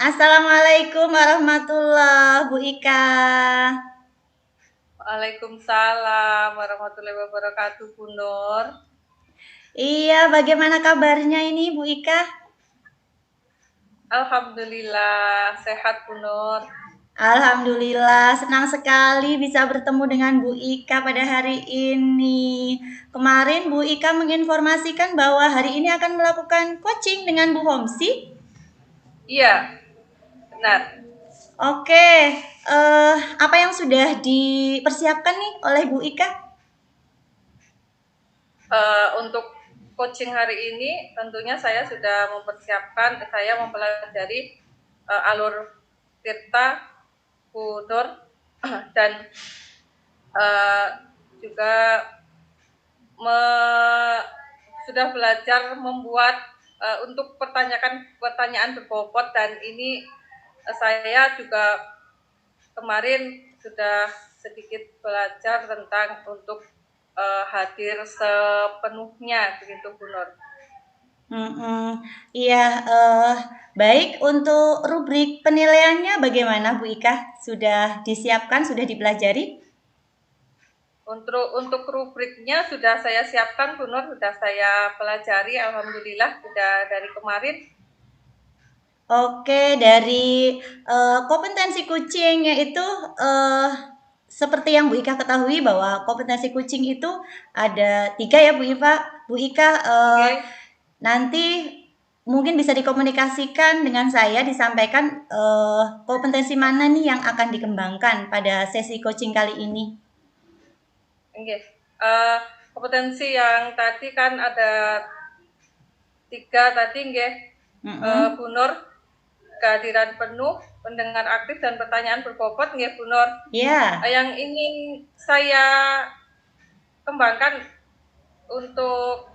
Assalamualaikum warahmatullah, Bu Ika. Waalaikumsalam warahmatullahi wabarakatuh, Bu Nur. Iya, bagaimana kabarnya ini, Bu Ika? Alhamdulillah sehat, Bu Nur. Alhamdulillah, senang sekali bisa bertemu dengan Bu Ika pada hari ini. Kemarin Bu Ika menginformasikan bahwa hari ini akan melakukan coaching dengan Bu Homsi. Iya, benar. Oke, apa yang sudah dipersiapkan nih oleh Bu Ika? Untuk coaching hari ini tentunya saya sudah mempersiapkan, saya mempelajari alur tirta, Bu Nur, dan uh, juga me, sudah belajar membuat untuk pertanyaan berbobot, dan ini saya juga kemarin sudah sedikit belajar tentang untuk hadir sepenuhnya, begitu Bu Nur. Iya, baik untuk rubrik penilaiannya bagaimana Bu Ika? Sudah disiapkan, sudah dipelajari? Untuk rubriknya sudah saya siapkan, Bu Nur, sudah saya pelajari, alhamdulillah sudah dari kemarin. Oke, dari kompetensi kucing yaitu seperti yang Bu Ika ketahui bahwa kompetensi kucing itu ada 3 ya Bu Iva. Bu Ika Okay. nanti mungkin bisa dikomunikasikan dengan saya, disampaikan kompetensi mana nih yang akan dikembangkan pada sesi coaching kali ini. Okay. Kompetensi yang tadi kan ada 3 tadi, nggih, Mm-mm. Bu Nur, kehadiran penuh, pendengar aktif, dan pertanyaan berbobot, nggih Bu Nur. Ya. Yang ingin saya kembangkan untuk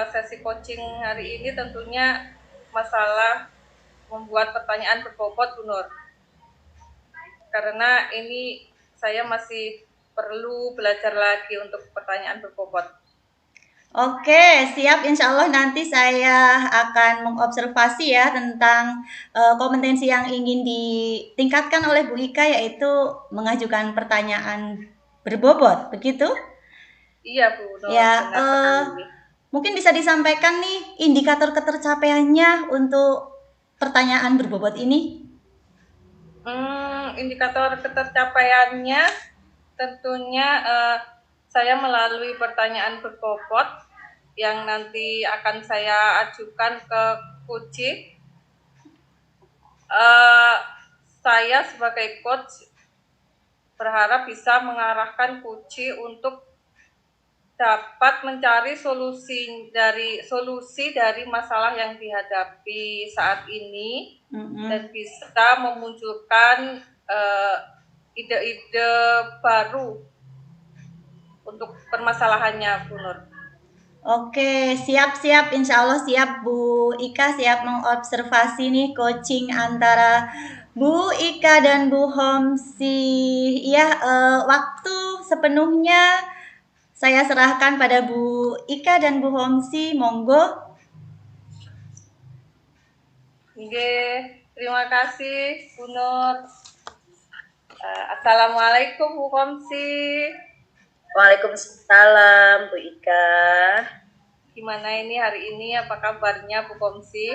sesi coaching hari ini tentunya masalah membuat pertanyaan berbobot, Bu Nur. Karena ini saya masih perlu belajar lagi untuk pertanyaan berbobot. Oke, siap. Insya Allah nanti saya akan mengobservasi ya tentang kompetensi yang ingin ditingkatkan oleh Bu Ika, yaitu mengajukan pertanyaan berbobot, begitu? Iya Bu Nur, Ya, benar sekali. mungkin bisa disampaikan nih indikator ketercapaiannya untuk pertanyaan berbobot ini. Indikator ketercapaiannya tentunya saya melalui pertanyaan berbobot yang nanti akan saya ajukan ke coach. Saya sebagai coach berharap bisa mengarahkan coach untuk dapat mencari solusi dari masalah yang dihadapi saat ini, dan Mm-mm. bisa memunculkan ide-ide baru untuk permasalahannya, Bu Nur. Oke, siap-siap. Insya Allah siap Bu Ika, siap mengobservasi nih coaching antara Bu Ika dan Bu Homsi. Iya, waktu sepenuhnya saya serahkan pada Bu Ika dan Bu Homsi. Monggo. Oke, terima kasih Bu Nur. Assalamualaikum Bu Komsi. Waalaikumsalam Bu Ika. Gimana ini hari ini? Apa kabarnya Bu Komsi?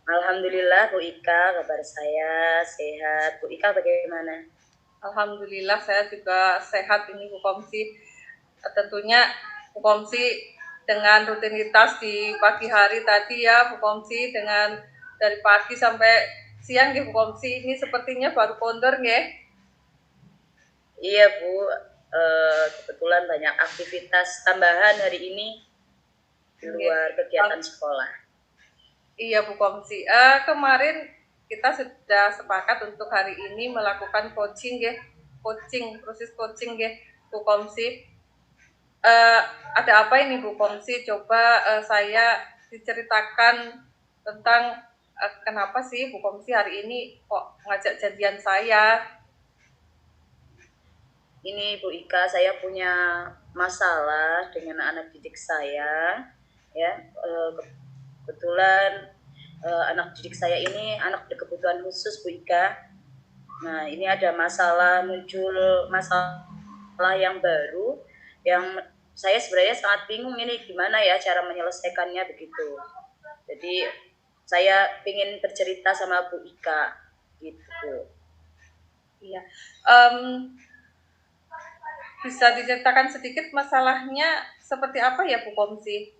Alhamdulillah Bu Ika, kabar saya sehat. Bu Ika bagaimana? Alhamdulillah saya juga sehat ini Bu Komsi. Tentunya Bu Komsi dengan rutinitas di pagi hari tadi ya Bu Komsi, dengan dari pagi sampai siang ya Bu Komsi. Ini sepertinya baru pondor ya. Iya Bu, kebetulan banyak aktivitas tambahan hari ini di luar kegiatan sekolah. Iya Bu Komsi. Kemarin kita sudah sepakat untuk hari ini melakukan coaching ya, proses coaching ya Bu Komsi. Ada apa ini Bu Komsi? Coba saya diceritakan tentang kenapa sih Bu Komsi hari ini kok ngajak janjian saya. Ini Bu Ika, saya punya masalah dengan anak didik saya. Ya, kebetulan anak didik saya ini anak berkebutuhan khusus Bu Ika. Nah ini ada muncul masalah yang baru yang saya sebenarnya sangat bingung ini gimana ya cara menyelesaikannya begitu. Jadi saya ingin bercerita sama Bu Ika gitu. Iya. Bisa diceritakan sedikit masalahnya seperti apa ya Bu Komsi?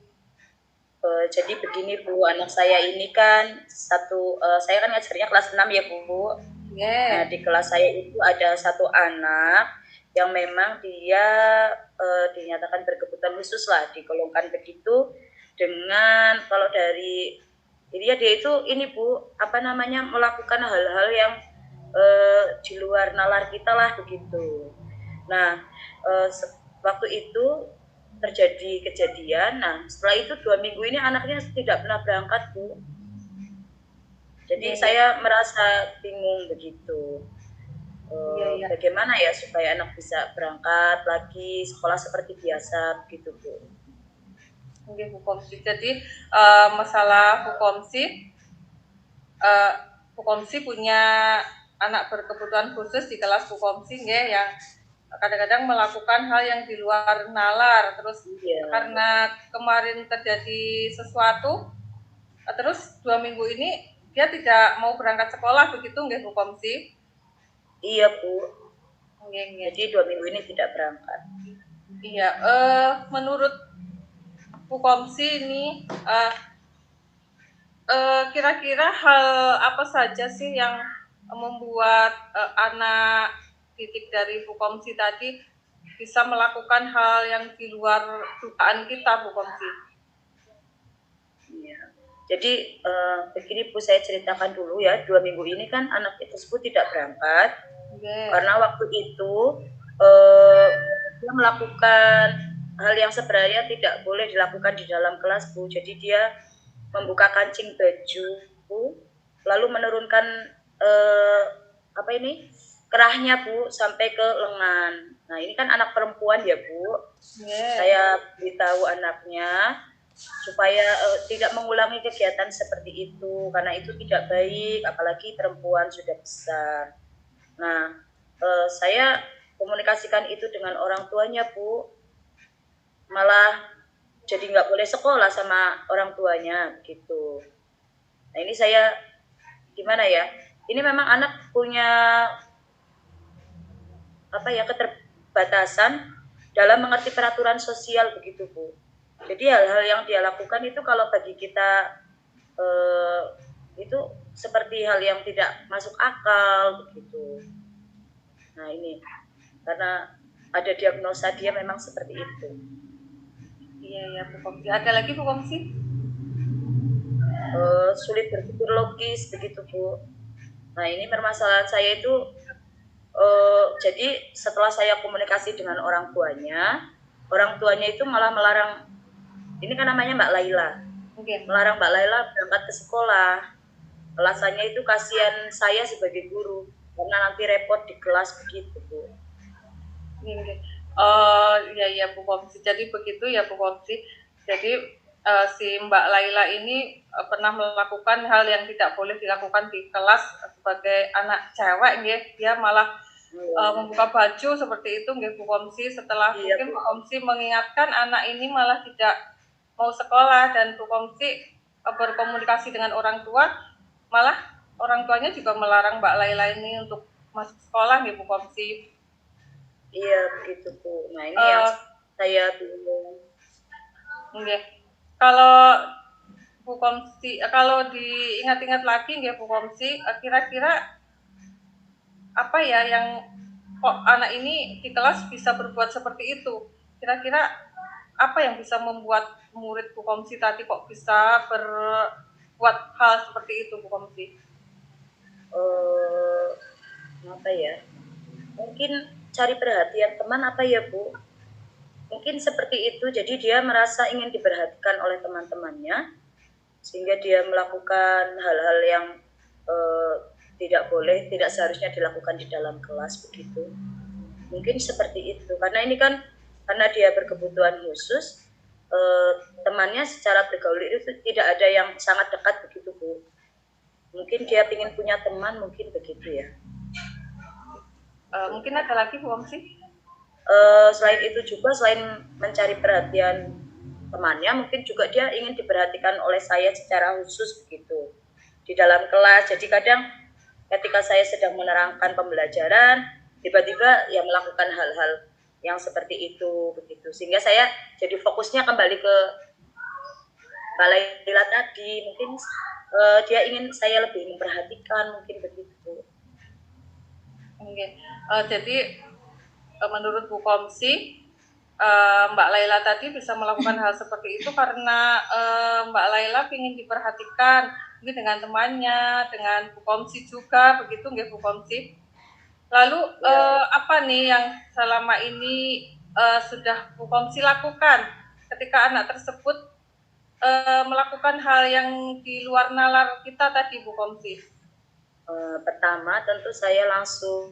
Jadi begini Bu, anak saya ini kan saya kan ngajarnya kelas 6 ya Bu. Nah di kelas saya itu ada satu anak yang memang dia dinyatakan berkebutuhan khusus lah, digolongkan begitu dengan kalau dari dia itu ini Bu, melakukan hal-hal yang di luar nalar kita lah begitu. Nah waktu itu terjadi kejadian. Nah setelah itu 2 minggu ini anaknya tidak pernah berangkat Bu. Jadi saya merasa bingung begitu. Bagaimana ya supaya anak bisa berangkat lagi sekolah seperti biasa begitu Bu. Oke Bu Komsi. Jadi masalah Bu Komsi punya anak berkebutuhan khusus di kelas Bu Komsi yang kadang-kadang melakukan hal yang di luar nalar, terus karena kemarin terjadi sesuatu, terus 2 minggu ini dia tidak mau berangkat sekolah begitu nggih Bu Komsi? Iya Bu. Jadi 2 minggu ini tidak berangkat. Iya, menurut Bu Komsi ini kira-kira hal apa saja sih yang membuat anak didik dari Bu Komsi tadi bisa melakukan hal yang di luar dugaan kita Bu Komsi? Iya. Jadi begini Bu, saya ceritakan dulu ya, 2 minggu ini kan anak tersebut tidak berangkat karena waktu itu dia melakukan hal yang sebenarnya tidak boleh dilakukan di dalam kelas Bu. Jadi dia membuka kancing baju lalu menurunkan kerahnya Bu sampai ke lengan. Nah ini kan anak perempuan ya Bu. Saya beritahu anaknya supaya tidak mengulangi kegiatan seperti itu karena itu tidak baik, apalagi perempuan sudah besar. Nah saya komunikasikan itu dengan orang tuanya Bu, malah jadi nggak boleh sekolah sama orang tuanya gitu. Nah ini saya gimana ya, ini memang anak punya keterbatasan dalam mengerti peraturan sosial begitu Bu. Jadi hal-hal yang dia lakukan itu kalau bagi kita itu seperti hal yang tidak masuk akal begitu. Nah ini karena ada diagnosa dia memang seperti itu. Iya Bu Komsi. Ada lagi Bu Komsi? Sulit berpikir logis begitu Bu. Nah ini permasalahan saya itu jadi setelah saya komunikasi dengan orang tuanya itu malah melarang, ini kan namanya Mbak Laila, melarang Mbak Laila berangkat ke sekolah. Alasannya itu kasihan saya sebagai guru karena nanti repot di kelas begitu Bu. Iya Bu Komsi. Jadi begitu ya Bu Komsi. Jadi si Mbak Laila ini pernah melakukan hal yang tidak boleh dilakukan di kelas sebagai anak cewek dia malah membuka baju seperti itu Bu Komsi. Setelah mungkin Bu Komsi mengingatkan anak ini malah tidak mau sekolah dan Bu Komsi berkomunikasi dengan orang tua, malah orang tuanya juga melarang Mbak Laila ini untuk masuk sekolah Bu Komsi. Iya begitu Bu. Nah ini yang saya bingung. Kalau Bu Komsi, kalau diingat-ingat lagi Bu Komsi, kira-kira apa ya yang kok anak ini di kelas bisa berbuat seperti itu? Kira-kira apa yang bisa membuat murid Bu Komsi tadi kok bisa berbuat hal seperti itu Bu Komsi? Apa ya? Mungkin cari perhatian teman apa ya Bu? Mungkin seperti itu, jadi dia merasa ingin diperhatikan oleh teman-temannya sehingga dia melakukan hal-hal yang tidak seharusnya dilakukan di dalam kelas begitu. Mungkin seperti itu, karena ini kan karena dia berkebutuhan khusus, temannya secara bergaul itu tidak ada yang sangat dekat begitu Bu. Mungkin dia ingin punya teman, mungkin begitu ya. Mungkin ada lagi Bu Komsi? Selain itu juga, selain mencari perhatian temannya, mungkin juga dia ingin diperhatikan oleh saya secara khusus begitu di dalam kelas. Jadi kadang ketika saya sedang menerangkan pembelajaran, tiba-tiba ya melakukan hal-hal yang seperti itu begitu, sehingga saya jadi fokusnya kembali ke Mbak Laila tadi. Mungkin dia ingin saya lebih memperhatikan, mungkin begitu. Okay. Jadi menurut Bu Komsi, Mbak Laila tadi bisa melakukan hal seperti itu karena Mbak Laila ingin diperhatikan mungkin dengan temannya, dengan Bu Komsi juga, begitu nggak Bu Komsi? Lalu apa nih yang selama ini sudah Bu Komsi lakukan ketika anak tersebut melakukan hal yang di luar nalar kita tadi Bu Komsi? Pertama tentu saya langsung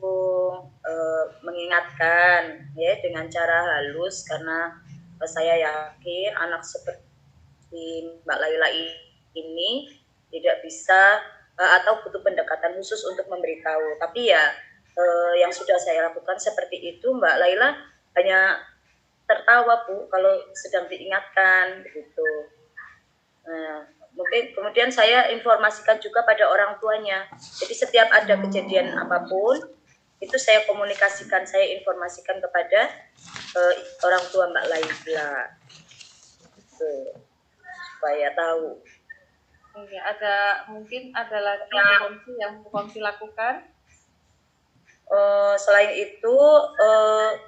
mengingatkan ya dengan cara halus, karena saya yakin anak seperti Mbak Laila ini tidak bisa atau butuh pendekatan khusus untuk memberitahu. Tapi ya yang sudah saya lakukan seperti itu, Mbak Laila hanya tertawa Bu kalau sedang diingatkan begitu. Mungkin kemudian saya informasikan juga pada orang tuanya. Jadi setiap ada kejadian apapun, itu saya komunikasikan, saya informasikan kepada orang tua Mbak Laila, supaya tahu. Mungkin ada lagi yang Bu Komsi lakukan. Selain itu,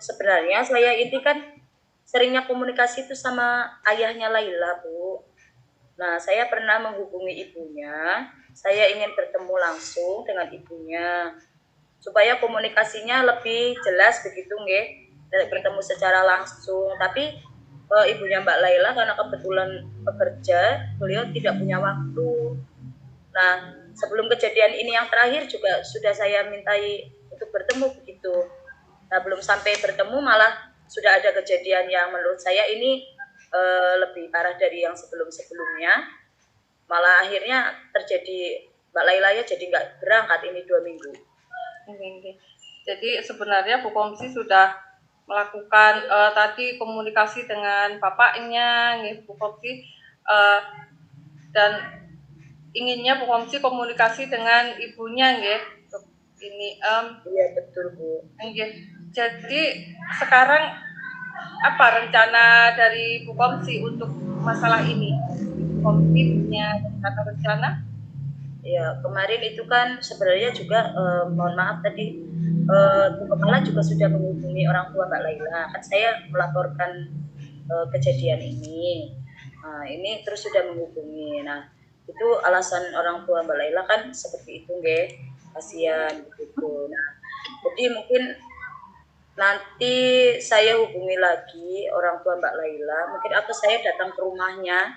sebenarnya saya ini kan seringnya komunikasi itu sama ayahnya Laila Bu. Nah, saya pernah menghubungi ibunya, saya ingin bertemu langsung dengan ibunya, supaya komunikasinya lebih jelas begitu nggih, bertemu secara langsung. Tapi ibunya Mbak Laila karena kebetulan bekerja, beliau tidak punya waktu. Nah, sebelum kejadian ini yang terakhir juga sudah saya mintai untuk bertemu begitu. Nah, belum sampai bertemu malah sudah ada kejadian yang menurut saya ini lebih parah dari yang sebelum-sebelumnya. Malah akhirnya terjadi Mbak Laila ya jadi nggak berangkat ini 2 minggu. Jadi sebenarnya Bu Komsi sudah melakukan tadi komunikasi dengan bapaknya, Bu Komsi, dan inginnya Bu Komsi komunikasi dengan ibunya, ini. Iya betul Bu. Jadi sekarang apa rencana dari Bu Komsi untuk masalah ini? Bu Komsi punya rencana? Ya, kemarin itu kan sebenarnya juga mohon maaf tadi Bu Kepala juga sudah menghubungi orang tua Mbak Laila. Kan saya melaporkan kejadian ini. Nah, ini terus sudah menghubungi. Nah, itu alasan orang tua Mbak Laila kan seperti itu nggih. Kasihan begitu. Nah, jadi mungkin nanti saya hubungi lagi orang tua Mbak Laila, mungkin atau saya datang ke rumahnya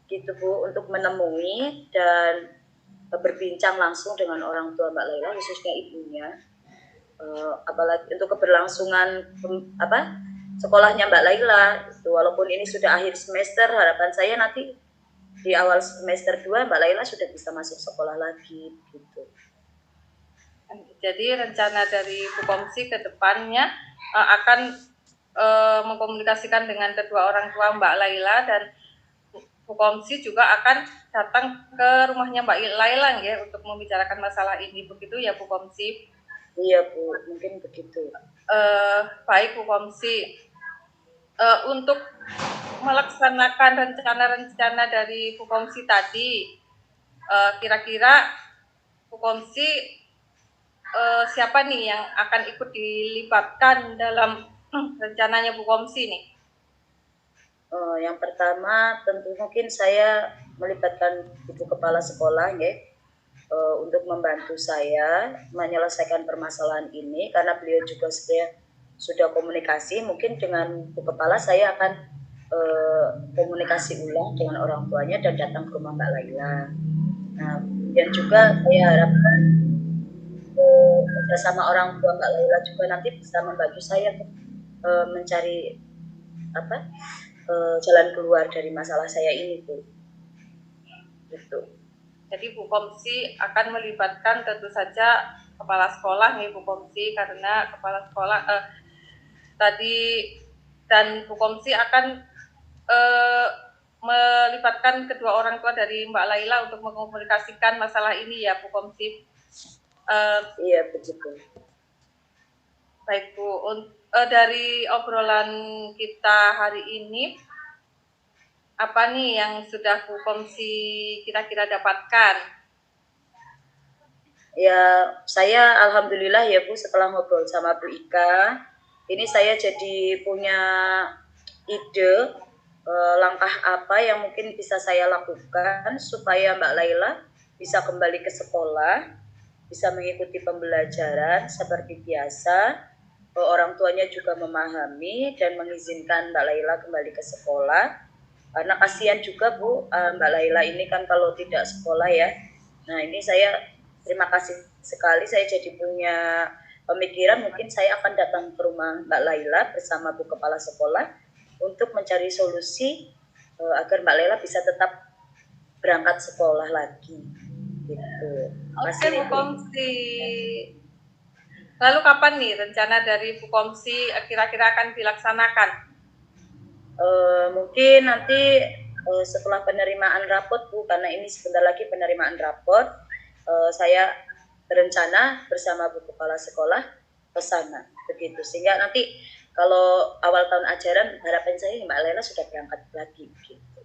gitu Bu, untuk menemui dan berbincang langsung dengan orang tua Mbak Laila, khususnya ibunya. Apalagi untuk keberlangsungan sekolahnya Mbak Laila itu, walaupun ini sudah akhir semester, harapan saya nanti di awal semester 2 Mbak Laila sudah bisa masuk sekolah lagi gitu. Jadi rencana dari Bu Komsi ke depannya akan mengkomunikasikan dengan kedua orang tua Mbak Laila, dan Bu Komsi juga akan datang ke rumahnya Mbak Laila ya untuk membicarakan masalah ini, begitu ya Bu Komsi? Iya Bu, mungkin begitu. Baik Bu Komsi, untuk melaksanakan rencana-rencana dari Bu Komsi tadi, kira-kira Bu Komsi siapa nih yang akan ikut dilibatkan dalam rencananya Bu Komsi nih? Yang pertama tentu mungkin saya melibatkan Ibu Kepala Sekolah ya, untuk membantu saya menyelesaikan permasalahan ini, karena beliau juga sudah komunikasi. Mungkin dengan Bu Kepala saya akan komunikasi ulang dengan orang tuanya dan datang ke rumah Mbak Laila. Nah, dan juga saya harapkan bersama orang tua Mbak Laila juga nanti bisa membantu saya mencari jalan keluar dari masalah saya ini, Bu. Gitu. Jadi Bu Komsi akan melibatkan tentu saja kepala sekolah nih Bu Komsi, karena kepala sekolah tadi, dan Bu Komsi akan melibatkan kedua orang tua dari Mbak Laila untuk mengkomunikasikan masalah ini ya Bu Komsi. Iya begitu. Baik Bu, dari obrolan kita hari ini, apa nih yang sudah Bu Komsi kira-kira dapatkan? Ya, saya alhamdulillah ya Bu, setelah ngobrol sama Bu Ika, ini saya jadi punya ide langkah apa yang mungkin bisa saya lakukan supaya Mbak Laila bisa kembali ke sekolah, bisa mengikuti pembelajaran seperti biasa, orang tuanya juga memahami dan mengizinkan Mbak Laila kembali ke sekolah. Karena kasihan juga Bu, Mbak Laila ini kan kalau tidak sekolah ya. Nah ini saya terima kasih sekali, saya jadi punya pemikiran mungkin saya akan datang ke rumah Mbak Laila bersama Bu Kepala Sekolah untuk mencari solusi agar Mbak Laila bisa tetap berangkat sekolah lagi. Gitu. Oke Bu Komsi. Lalu kapan nih rencana dari Bu Komsi kira-kira akan dilaksanakan? Mungkin nanti setelah penerimaan rapot Bu, karena ini sebentar lagi penerimaan rapot, saya berencana bersama Bu Kepala Sekolah ke sana, begitu. Sehingga nanti kalau awal tahun ajaran harapan saya Mbak Laila sudah berangkat lagi, gitu.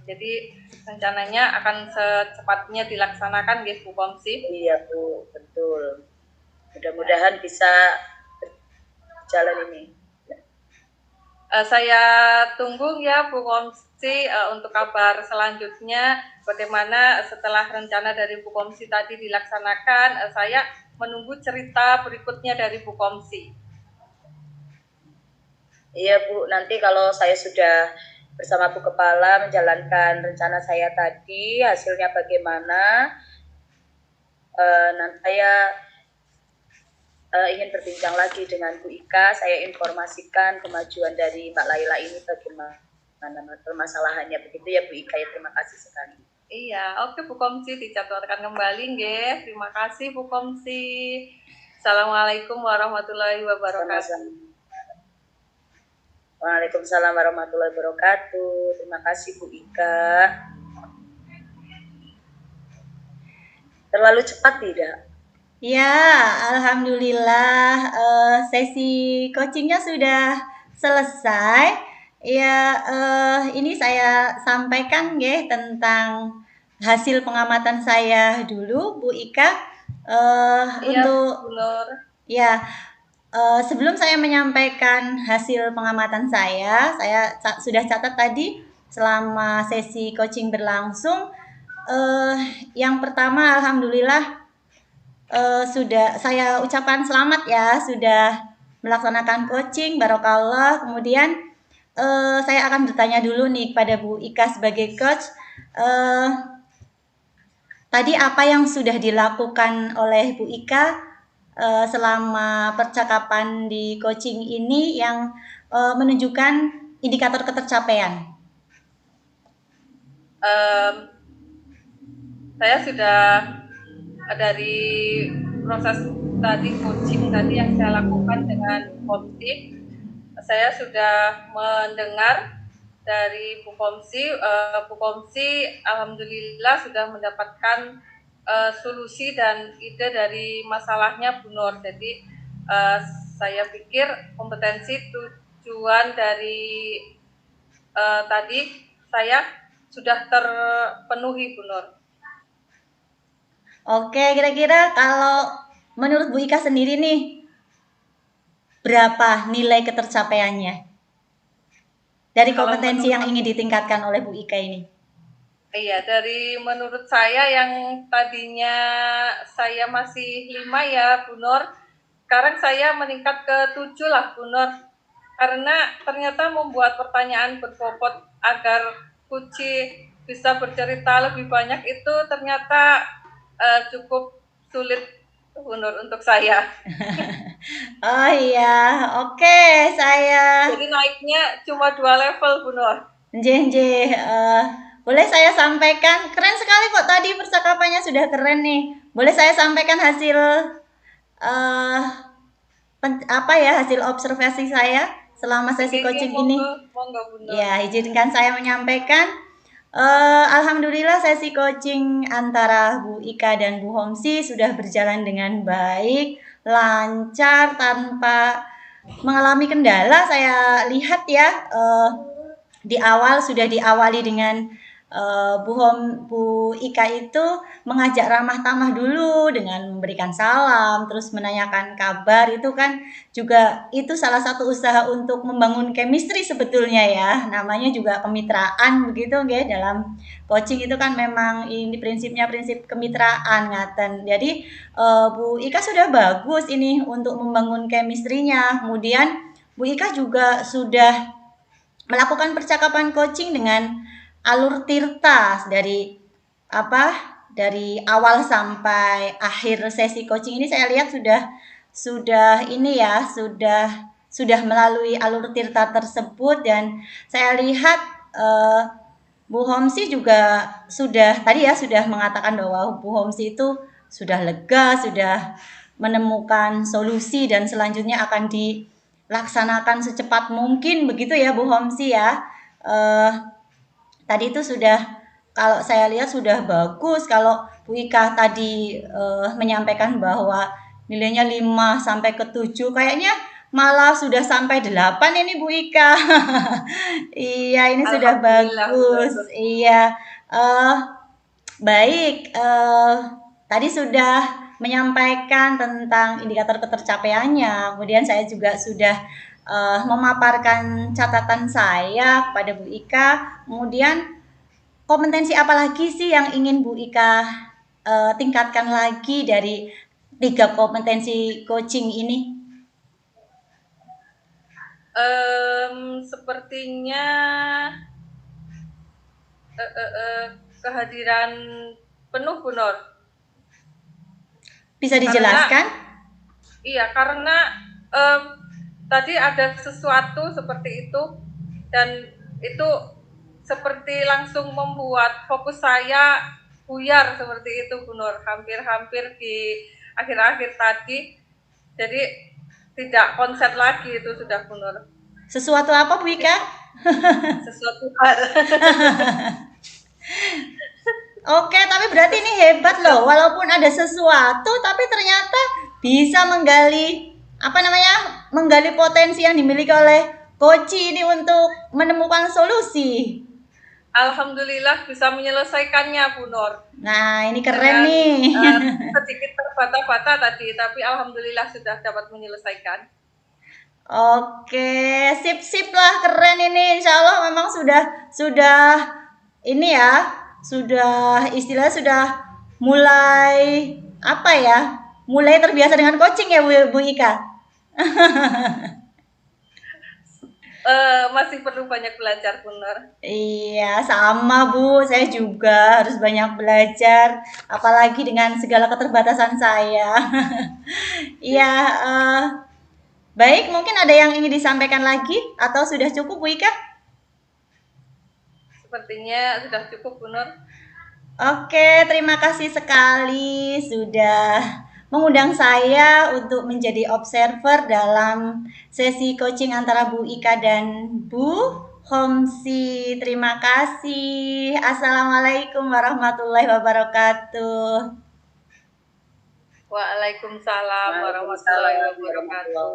Jadi rencananya akan secepatnya dilaksanakan gitu Bu Komsi? Iya Bu, betul. Mudah-mudahan bisa berjalan ini. Saya tunggu ya Bu Komsi untuk kabar selanjutnya, bagaimana setelah rencana dari Bu Komsi tadi dilaksanakan. Saya menunggu cerita berikutnya dari Bu Komsi. Iya Bu, nanti kalau saya sudah bersama Bu Kepala menjalankan rencana saya tadi, hasilnya bagaimana, nanti saya ingin berbincang lagi dengan Bu Ika, saya informasikan kemajuan dari Mbak Laila ini bagaimana permasalahannya, begitu ya Bu Ika ya, terima kasih sekali. Iya, oke Bu Komsi, dicatatkan kembali nggih. Terima kasih Bu Komsi. Assalamualaikum warahmatullahi wabarakatuh. Waalaikumsalam warahmatullahi wabarakatuh. Terima kasih Bu Ika. Terlalu cepat tidak? Ya, alhamdulillah sesi coachingnya sudah selesai. Ya, ini saya sampaikan ya tentang hasil pengamatan saya dulu, Bu Ika. Iya, untuk Bu Nur. Ya, sebelum saya menyampaikan hasil pengamatan saya sudah catat tadi selama sesi coaching berlangsung. Yang pertama, alhamdulillah sudah saya ucapkan selamat ya, sudah melaksanakan coaching, barokallah. Kemudian saya akan bertanya dulu nih kepada Bu Ika sebagai coach. Tadi apa yang sudah dilakukan oleh Bu Ika selama percakapan di coaching ini yang menunjukkan indikator ketercapaian? Saya sudah dari proses tadi coaching tadi yang saya lakukan dengan Komsi, saya sudah mendengar dari Bu Komsi. Bu Komsi alhamdulillah sudah mendapatkan solusi dan ide dari masalahnya Bu Nur. Jadi saya pikir kompetensi tujuan dari tadi saya sudah terpenuhi Bu Nur. Oke, kira-kira kalau menurut Bu Ika sendiri nih, berapa nilai ketercapaiannya dari kompetensi yang ingin ditingkatkan oleh Bu Ika ini? Iya, dari menurut saya yang tadinya saya masih 5 ya Bu Nur, sekarang saya meningkat ke 7 lah Bu Nur, karena ternyata membuat pertanyaan berbobot agar Kuci bisa bercerita lebih banyak itu ternyata cukup sulit Bu Nur untuk saya. Oh iya, oke saya. Jadi naiknya cuma 2 level Bu Nur. Nje, boleh saya sampaikan, keren sekali kok tadi percakapannya sudah keren nih. Boleh saya sampaikan hasil eh apa ya, hasil observasi saya selama sesi coaching ini? Monggo Bu Nur. Ya, izinkan saya menyampaikan. Alhamdulillah sesi coaching antara Bu Ika dan Bu Homsi sudah berjalan dengan baik, lancar, tanpa mengalami kendala. Saya lihat ya, di awal sudah diawali dengan Bu Ika itu mengajak ramah tamah dulu dengan memberikan salam, terus menanyakan kabar, itu kan juga itu salah satu usaha untuk membangun chemistry sebetulnya ya, namanya juga kemitraan begitu nggih, dalam coaching itu kan memang ini prinsipnya prinsip kemitraan ngaten. Jadi Bu Ika sudah bagus ini untuk membangun chemistry-nya. Kemudian Bu Ika juga sudah melakukan percakapan coaching dengan alur tirta dari dari awal sampai akhir sesi coaching ini. Saya lihat sudah ini ya, sudah melalui alur tirta tersebut, dan saya lihat Bu Homsi juga sudah tadi ya sudah mengatakan bahwa Bu Homsi itu sudah lega, sudah menemukan solusi dan selanjutnya akan dilaksanakan secepat mungkin begitu ya Bu Homsi ya. Tadi itu sudah, kalau saya lihat sudah bagus. Kalau Bu Ika tadi menyampaikan bahwa nilainya 5 sampai ke 7, kayaknya malah sudah sampai 8 ini Bu Ika. Iya, ini sudah bagus. Iya. Baik, tadi sudah menyampaikan tentang indikator ketercapaiannya. Kemudian saya juga sudah memaparkan catatan saya kepada Bu Ika. Kemudian kompetensi apa lagi sih yang ingin Bu Ika tingkatkan lagi dari 3 kompetensi coaching ini? Sepertinya kehadiran penuh Bu Nur. Bisa dijelaskan? Iya, karena tadi ada sesuatu seperti itu, dan itu seperti langsung membuat fokus saya buyar seperti itu Bu Nur, hampir-hampir di akhir-akhir tadi. Jadi tidak konsen lagi itu sudah Bu Nur. Sesuatu apa Bu Ika? Sesuatu hal. Oke, tapi berarti ini hebat loh. Walaupun ada sesuatu, tapi ternyata bisa menggali potensi yang dimiliki oleh Koci ini untuk menemukan solusi. Alhamdulillah bisa menyelesaikannya Bu Nur. Nah, ini keren nih. Sedikit terbata-bata tadi, tapi alhamdulillah sudah dapat menyelesaikan. Oke, sip lah, keren ini. Insya Allah memang sudah ini ya, istilahnya sudah mulai mulai terbiasa dengan coaching ya Bu Ika. Masih perlu banyak belajar Bu Nur. Iya, sama Bu, saya juga harus banyak belajar, apalagi dengan segala keterbatasan saya. Iya, baik, mungkin ada yang ingin disampaikan lagi atau sudah cukup Bu Ika? Sepertinya sudah cukup Bu Nur. Oke, terima kasih sekali sudah mengundang saya untuk menjadi observer dalam sesi coaching antara Bu Ika dan Bu Homsi. Terima kasih. Assalamualaikum warahmatullahi wabarakatuh. Waalaikumsalam warahmatullahi wabarakatuh.